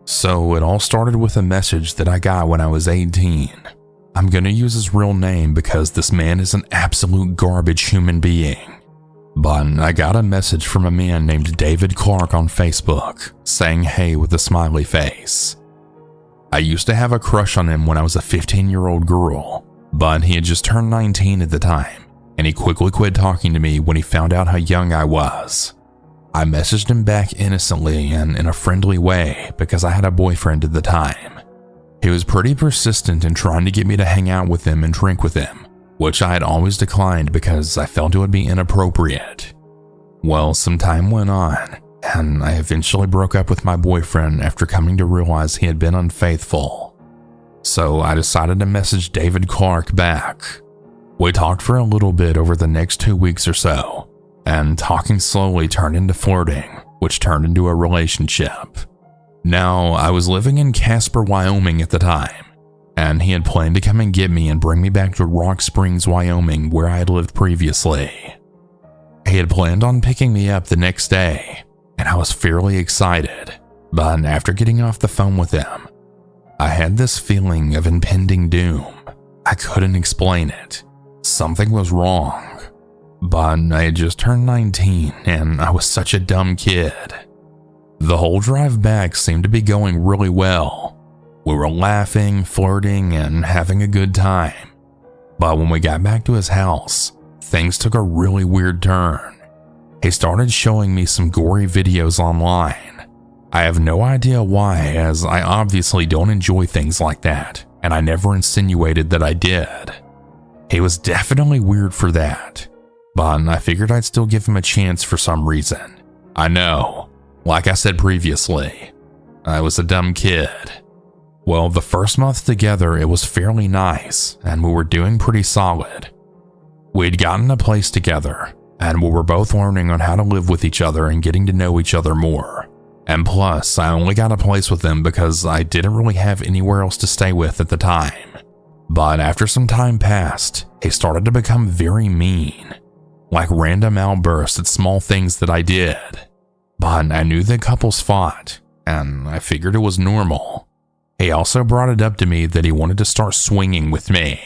So it all started with a message that I got when I was 18. I'm gonna use his real name because this man is an absolute garbage human being. But I got a message from a man named David Clark on Facebook saying hey with a smiley face. I used to have a crush on him when I was a 15-year-old girl, but he had just turned 19 at the time, and he quickly quit talking to me when he found out how young I was. I messaged him back innocently and in a friendly way because I had a boyfriend at the time. He was pretty persistent in trying to get me to hang out with him and drink with him, which I had always declined because I felt it would be inappropriate. Well, some time went on, and I eventually broke up with my boyfriend after coming to realize he had been unfaithful. So I decided to message David Clark back. We talked for a little bit over the next 2 weeks or so, and talking slowly turned into flirting, which turned into a relationship. Now, I was living in Casper, Wyoming at the time, and he had planned to come and get me and bring me back to Rock Springs, Wyoming, where I had lived previously. He had planned on picking me up the next day, and I was fairly excited, but after getting off the phone with him, I had this feeling of impending doom. I couldn't explain it. Something was wrong, but I had just turned 19 and I was such a dumb kid. The whole drive back seemed to be going really well. We were laughing, flirting, and having a good time. But when we got back to his house, things took a really weird turn. He started showing me some gory videos online. I have no idea why, as I obviously don't enjoy things like that, and I never insinuated that I did. He was definitely weird for that, but I figured I'd still give him a chance for some reason. I know, like I said previously, I was a dumb kid. Well, the first month together, it was fairly nice, and we were doing pretty solid. We'd gotten a place together, and we were both learning on how to live with each other and getting to know each other more. And plus, I only got a place with him because I didn't really have anywhere else to stay with at the time. But after some time passed, he started to become very mean, like random outbursts at small things that I did. But I knew that couples fought, and I figured it was normal. He also brought it up to me that he wanted to start swinging with me.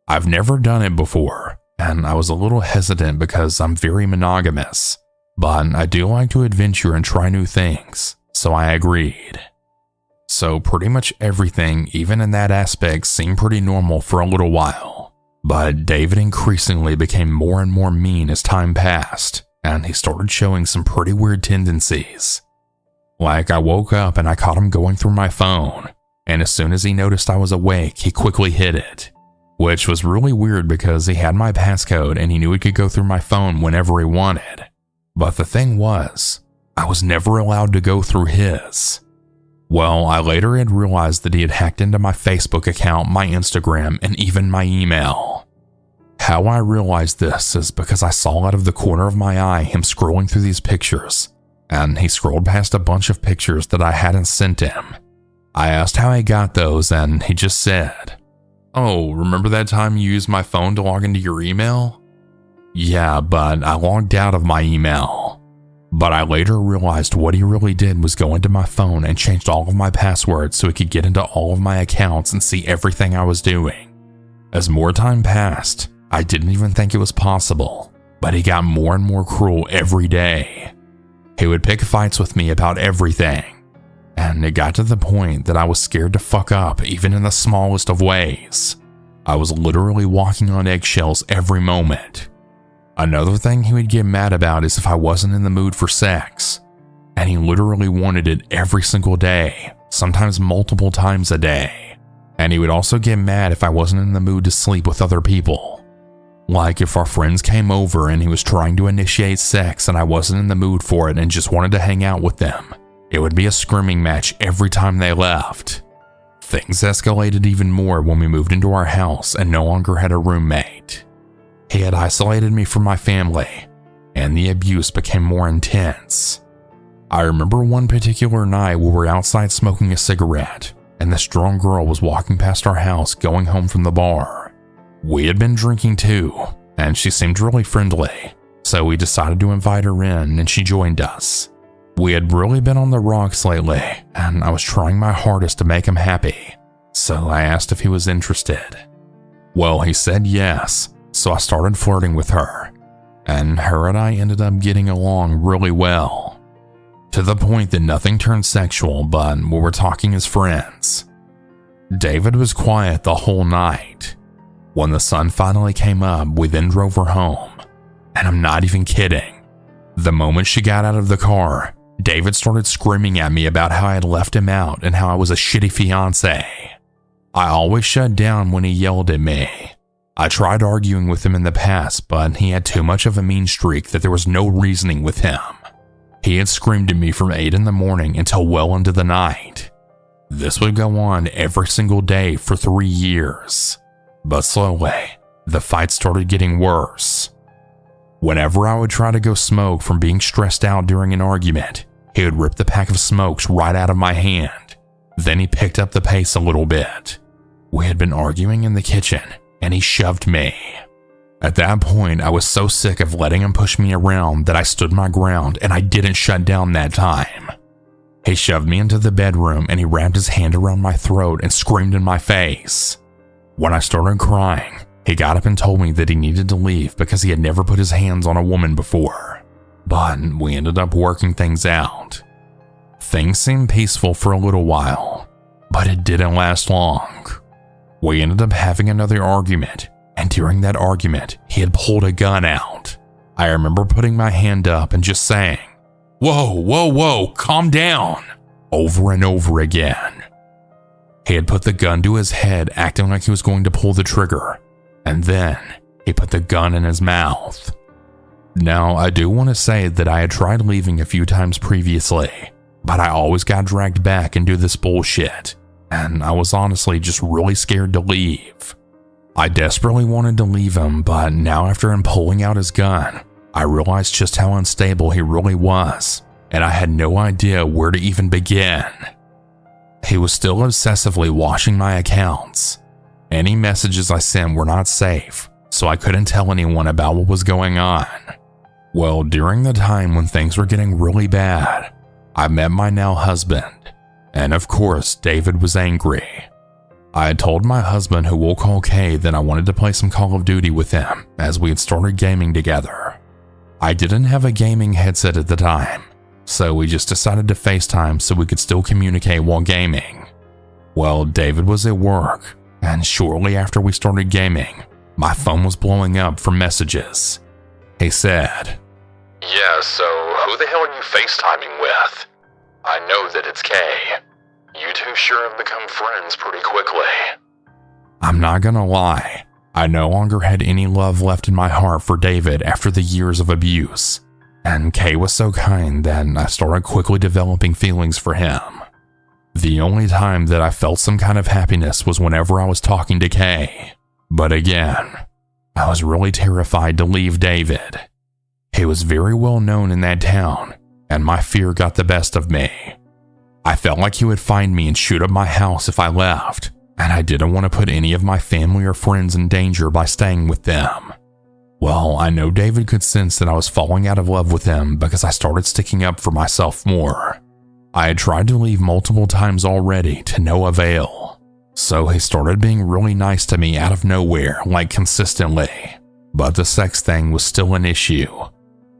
I've never done it before, and I was a little hesitant because I'm very monogamous, but I do like to adventure and try new things, so I agreed. So pretty much everything, even in that aspect, seemed pretty normal for a little while. But David increasingly became more and more mean as time passed, and he started showing some pretty weird tendencies. Like I woke up and I caught him going through my phone, and as soon as he noticed I was awake, he quickly hid it, which was really weird because he had my passcode and he knew he could go through my phone whenever he wanted. But the thing was, I was never allowed to go through his. Well, I later had realized that he had hacked into my Facebook account, my Instagram, and even my email. How I realized this is because I saw out of the corner of my eye him scrolling through these pictures, and he scrolled past a bunch of pictures that I hadn't sent him. I asked how he got those, and he just said, "Oh, remember that time you used my phone to log into your email?" Yeah, but I logged out of my email. But I later realized what he really did was go into my phone and changed all of my passwords so he could get into all of my accounts and see everything I was doing. As more time passed, I didn't even think it was possible, but he got more and more cruel every day. He would pick fights with me about everything, and it got to the point that I was scared to fuck up even in the smallest of ways. I was literally walking on eggshells every moment. Another thing he would get mad about is if I wasn't in the mood for sex, and he literally wanted it every single day, sometimes multiple times a day. And he would also get mad if I wasn't in the mood to sleep with other people. Like if our friends came over and he was trying to initiate sex and I wasn't in the mood for it and just wanted to hang out with them, it would be a screaming match every time they left. Things escalated even more when we moved into our house and no longer had a roommate. He had isolated me from my family, and the abuse became more intense. I remember one particular night we were outside smoking a cigarette, and this drunk girl was walking past our house going home from the bar. We had been drinking too, and she seemed really friendly, so we decided to invite her in and she joined us. We had really been on the rocks lately, and I was trying my hardest to make him happy, so I asked if he was interested. Well, he said yes, so I started flirting with her, and her and I ended up getting along really well, to the point that nothing turned sexual, but we were talking as friends. David was quiet the whole night. When the sun finally came up, we then drove her home, and I'm not even kidding. The moment she got out of the car, David started screaming at me about how I had left him out and how I was a shitty fiance. I always shut down when he yelled at me. I tried arguing with him in the past, but he had too much of a mean streak that there was no reasoning with him. He had screamed at me from 8 in the morning until well into the night. This would go on every single day for 3 years. But slowly, the fight started getting worse. Whenever I would try to go smoke from being stressed out during an argument, he would rip the pack of smokes right out of my hand. Then he picked up the pace a little bit. We had been arguing in the kitchen, and he shoved me. At that point, I was so sick of letting him push me around that I stood my ground and I didn't shut down that time. He shoved me into the bedroom and he wrapped his hand around my throat and screamed in my face. When I started crying, he got up and told me that he needed to leave because he had never put his hands on a woman before. But we ended up working things out. Things seemed peaceful for a little while, but it didn't last long. We ended up having another argument, and during that argument, he had pulled a gun out. I remember putting my hand up and just saying, "Whoa, whoa, whoa, calm down," over and over again. He had put the gun to his head, acting like he was going to pull the trigger, and then he put the gun in his mouth. Now, I do want to say that I had tried leaving a few times previously, but I always got dragged back into this bullshit, and I was honestly just really scared to leave. I desperately wanted to leave him, but now after him pulling out his gun, I realized just how unstable he really was, and I had no idea where to even begin. He was still obsessively watching my accounts. Any messages I sent were not safe, so I couldn't tell anyone about what was going on. Well, during the time when things were getting really bad, I met my now husband, and of course, David was angry. I had told my husband, who we'll call Kay, that I wanted to play some Call of Duty with him as we had started gaming together. I didn't have a gaming headset at the time, so we just decided to FaceTime so we could still communicate while gaming. Well, David was at work, and shortly after we started gaming, my phone was blowing up from messages. He said, "Yeah, so who the hell are you FaceTiming with? I know that it's Kay. You two sure have become friends pretty quickly." I'm not gonna lie, I no longer had any love left in my heart for David after the years of abuse, and Kay was so kind that I started quickly developing feelings for him. The only time that I felt some kind of happiness was whenever I was talking to Kay, but again, I was really terrified to leave David. He was very well known in that town, and my fear got the best of me. I felt like he would find me and shoot up my house if I left, and I didn't want to put any of my family or friends in danger by staying with them. Well, I know David could sense that I was falling out of love with him because I started sticking up for myself more. I had tried to leave multiple times already to no avail, so he started being really nice to me out of nowhere, like consistently. But the sex thing was still an issue,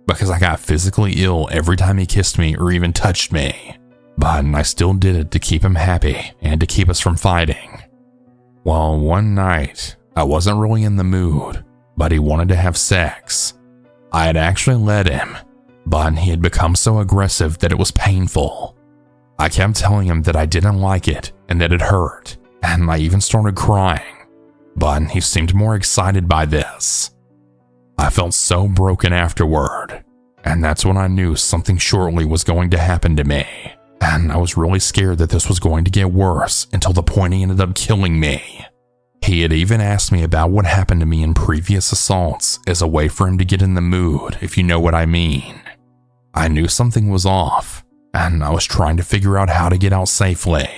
because I got physically ill every time he kissed me or even touched me. But I still did it to keep him happy and to keep us from fighting. Well, one night, I wasn't really in the mood, but he wanted to have sex. I had actually let him, but he had become so aggressive that it was painful. I kept telling him that I didn't like it and that it hurt, and I even started crying, but he seemed more excited by this. I felt so broken afterward, and that's when I knew something shortly was going to happen to me. And I was really scared that this was going to get worse until the point he ended up killing me. He had even asked me about what happened to me in previous assaults as a way for him to get in the mood, if you know what I mean. I knew something was off, and I was trying to figure out how to get out safely.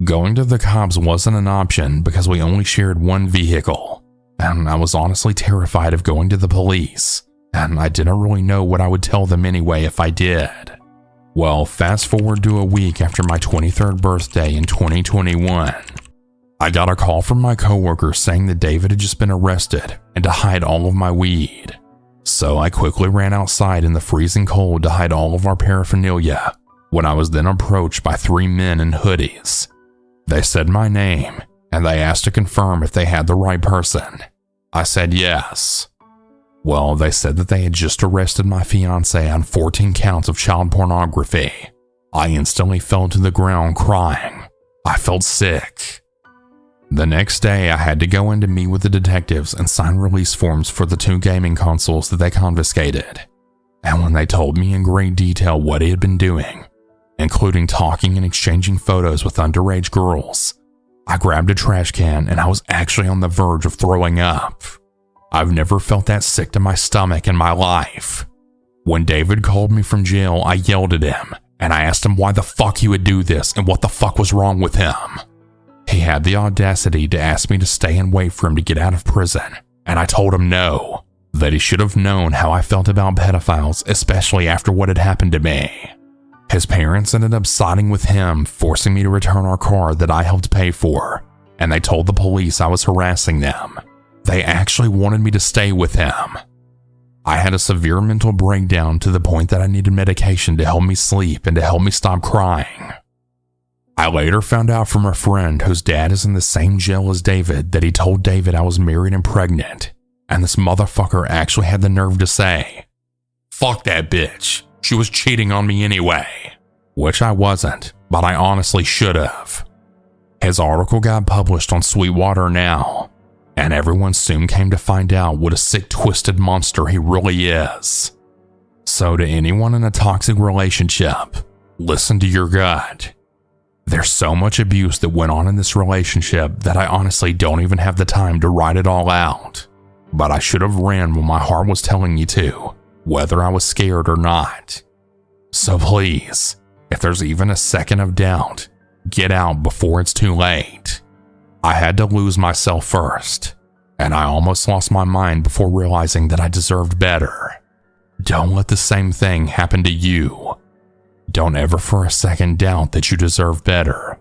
Going to the cops wasn't an option because we only shared one vehicle, and I was honestly terrified of going to the police, and I didn't really know what I would tell them anyway if I did. Well, fast forward to a week after my 23rd birthday in 2021. I got a call from my coworker saying that David had just been arrested and to hide all of my weed. So I quickly ran outside in the freezing cold to hide all of our paraphernalia when I was then approached by 3 men in hoodies. They said my name and they asked to confirm if they had the right person. I said yes. Well, they said that they had just arrested my fiancée on 14 counts of child pornography. I instantly fell to the ground crying. I felt sick. The next day, I had to go in to meet with the detectives and sign release forms for the 2 gaming consoles that they confiscated. And when they told me in great detail what he had been doing, including talking and exchanging photos with underage girls, I grabbed a trash can and I was actually on the verge of throwing up. I've never felt that sick to my stomach in my life. When David called me from jail, I yelled at him and I asked him why the fuck he would do this and what the fuck was wrong with him. He had the audacity to ask me to stay and wait for him to get out of prison, and I told him no, that he should have known how I felt about pedophiles, especially after what had happened to me. His parents ended up siding with him, forcing me to return our car that I helped pay for, and they told the police I was harassing them. They actually wanted me to stay with him. I had a severe mental breakdown to the point that I needed medication to help me sleep and to help me stop crying. I later found out from a friend whose dad is in the same jail as David that he told David I was married and pregnant, and this motherfucker actually had the nerve to say, "Fuck that bitch, she was cheating on me anyway," which I wasn't, but I honestly should have. His article got published on Sweetwater Now, and everyone soon came to find out what a sick, twisted monster he really is. So to anyone in a toxic relationship, listen to your gut. There's so much abuse that went on in this relationship that I honestly don't even have the time to write it all out. But I should have ran when my heart was telling me to, whether I was scared or not. So please, if there's even a second of doubt, get out before it's too late. I had to lose myself first, and I almost lost my mind before realizing that I deserved better. Don't let the same thing happen to you. Don't ever for a second doubt that you deserve better.